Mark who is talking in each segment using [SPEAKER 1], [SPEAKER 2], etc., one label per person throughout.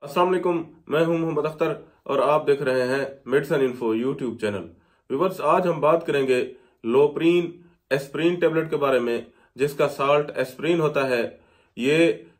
[SPEAKER 1] अस्सलाम वालेकुम, मैं हूं मोहम्मद अख्तर और आप देख रहे हैं medicine info YouTube channel. Viewers, आज हम बात करेंगे लोप्रीन एस्प्रीन टेबलेट के बारे में, जिसका साल्ट एस्प्रीन होता है। ये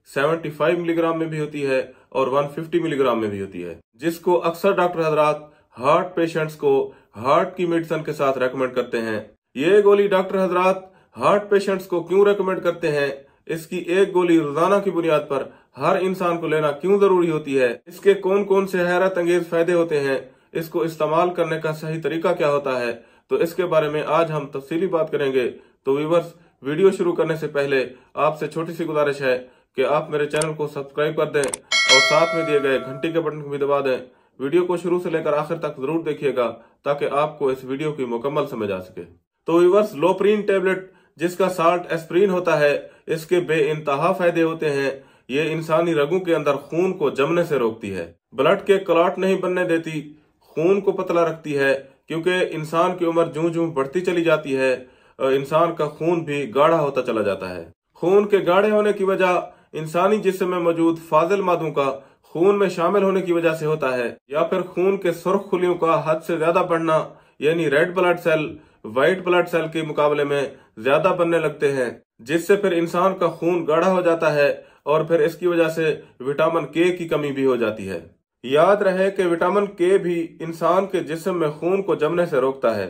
[SPEAKER 1] 75 मिलीग्राम में भी होती है और 150 मिलीग्राम में भी होती है, जिसको अक्सर डॉक्टर हजरात हार्ट पेशेंट्स को हार्ट की मेडिसिन के साथ रेकमेंड करते हैं। ये गोली डॉक्टर हजरात हार्ट पेशेंट्स को क्यों रेकमेंड करते हैं, इसकी एक गोली रोजाना की बुनियाद पर हर इंसान को लेना क्यों जरूरी होती है, इसके कौन कौन से हैरत अंगेज फायदे होते हैं, इसको इस्तेमाल करने का सही तरीका क्या होता है, तो इसके बारे में आज हम तफसीली बात करेंगे। तो व्यूअर्स, वीडियो शुरू करने से पहले आपसे छोटी सी गुजारिश है कि आप मेरे चैनल को सब्सक्राइब कर दें और साथ में दिए गए घंटी के बटन को भी दबा दें। वीडियो को शुरू से लेकर आखिर तक जरूर देखिएगा ताकि आपको इस वीडियो की मुकम्मल समझ आ सके। तो व्यूअर्स, लोप्रीन टेबलेट जिसका साल्ट एस्प्रीन होता है, इसके बेइंतहा फायदे होते हैं। ये इंसानी रगों के अंदर खून को जमने से रोकती है, ब्लड के क्लॉट नहीं बनने देती, खून को पतला रखती है, क्योंकि इंसान की उम्र जूं जूं बढ़ती चली जाती है इंसान का खून भी गाढ़ा होता चला जाता है। खून के गाढ़े होने की वजह इंसानी जिस्म में मौजूद फाजिल मादों का खून में शामिल होने की वजह से होता है, या फिर खून के सुर्ख खुलियों का हद से ज्यादा बढ़ना, यानी red blood cell white blood cell के मुकाबले में ज्यादा बनने लगते हैं, जिससे फिर इंसान का खून गाढ़ा हो जाता है और फिर इसकी वजह से विटामिन के की कमी भी हो जाती है। याद रहे कि विटामिन के भी इंसान के जिस्म में खून को जमने से रोकता है।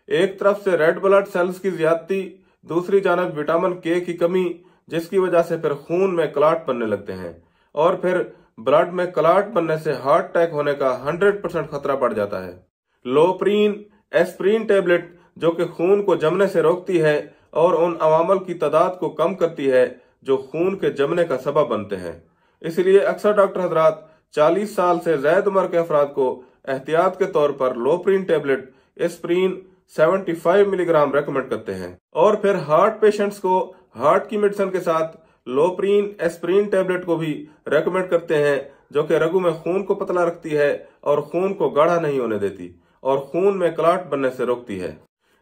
[SPEAKER 1] एक तरफ से रेड ब्लड सेल्स की ज्यादती, दूसरी जानब विटामिन के की कमी, जिसकी वजह से फिर खून में क्लॉट बनने लगते हैं और फिर ब्लड में क्लॉट बनने से हार्ट अटैक होने का 100% खतरा बढ़ जाता है। लोप्रीन एस्प्रीन टेबलेट जो कि खून को जमने से रोकती है और उन अवामल की तादाद को कम करती है जो खून के जमने का सबब बनते हैं। इसलिए अक्सर डॉक्टर हजरात 40 साल से ज्यादा उम्र के अफराद को एहतियात के तौर पर लोप्रीन टेबलेट एस्प्रीन 75 मिलीग्राम रेकमेंड करते हैं, और फिर हार्ट पेशेंट्स को हार्ट की मेडिसिन के साथ लोप्रीन एस्प्रीन टेबलेट को भी रेकमेंड करते हैं, जो कि रगों में खून को पतला रखती है और खून को गाढ़ा नहीं होने देती और खून में क्लॉट बनने से रोकती है।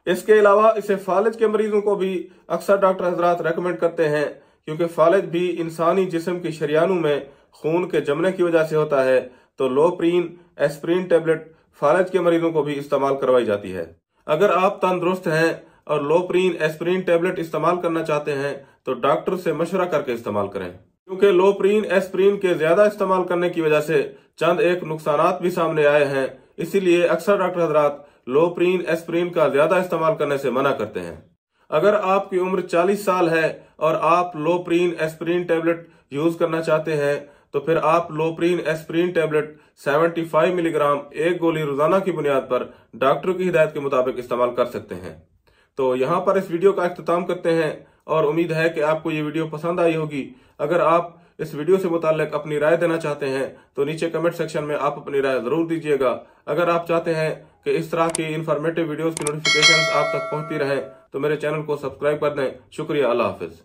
[SPEAKER 1] इसके अलावा इसे फालिज के मरीजों को भी अक्सर डॉक्टर हजरात रेकमेंड करते हैं, क्योंकि फालिज भी इंसानी जिस्म की शरियानों में खून के जमने की वजह से होता है। तो लोप्रीन एस्प्रीन टेबलेट फालिज के मरीजों को भी इस्तेमाल करवाई जाती है। अगर आप तंदुरुस्त हैं और लोप्रीन एस्प्रीन टेबलेट इस्तेमाल करना चाहते हैं तो डॉक्टर से मशवरा करके इस्तेमाल करें, क्योंकि लोप्रीन एस्प्रीन के ज्यादा इस्तेमाल करने की वजह से चंद एक नुकसानात भी सामने आए हैं। इसीलिए अक्सर डॉक्टर हजरात लोप्रीन एस्प्रीन का ज्यादा इस्तेमाल करने से मना करते हैं। अगर आपकी उम्र 40 साल है और आप लोप्रीन एस्प्रीन टेबलेट यूज करना चाहते हैं तो फिर आप लोप्रीन एस्प्रीन टेबलेट 75 मिलीग्राम एक गोली रोजाना की बुनियाद पर डॉक्टर की हिदायत के मुताबिक इस्तेमाल कर सकते हैं। तो यहाँ पर इस वीडियो का इख्तिताम करते हैं और उम्मीद है कि आपको ये वीडियो पसंद आई होगी। अगर आप इस वीडियो से मुताल्लिक अपनी राय देना चाहते हैं तो नीचे कमेंट सेक्शन में आप अपनी राय जरूर दीजिएगा। अगर आप चाहते हैं कि इस तरह की इंफॉर्मेटिव वीडियोस की नोटिफिकेशंस आप तक पहुंचती रहे तो मेरे चैनल को सब्सक्राइब कर दें। शुक्रिया, अल्लाह हाफिज।